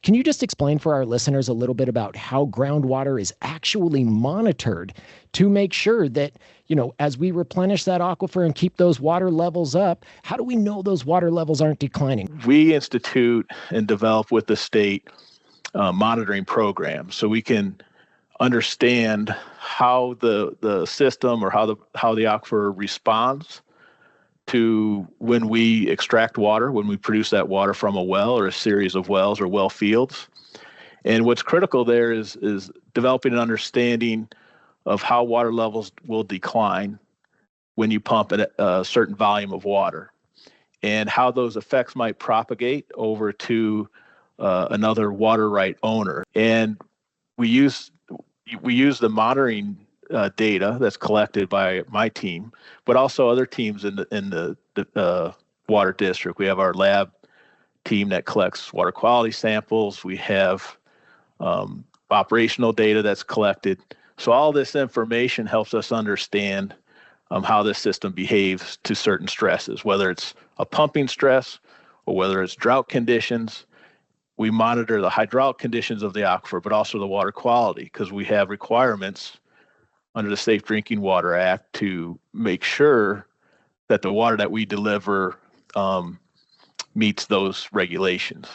Can you just explain for our listeners a little bit about how groundwater is actually monitored to make sure that, as we replenish that aquifer and keep those water levels up, how do we know those water levels aren't declining? We institute and develop with the state monitoring programs so we can understand how the system or how the aquifer responds to when we extract water, when we produce that water from a well or a series of wells or well fields. And what's critical there is developing an understanding of how water levels will decline when you pump a certain volume of water, and how those effects might propagate over to another water right owner. And we use the monitoring data that's collected by my team, but also other teams in the water district. We have our lab team that collects water quality samples. We have operational data that's collected. So all this information helps us understand how this system behaves to certain stresses, whether it's a pumping stress or whether it's drought conditions. We monitor the hydraulic conditions of the aquifer, but also the water quality, because we have requirements under the Safe Drinking Water Act to make sure that the water that we deliver meets those regulations.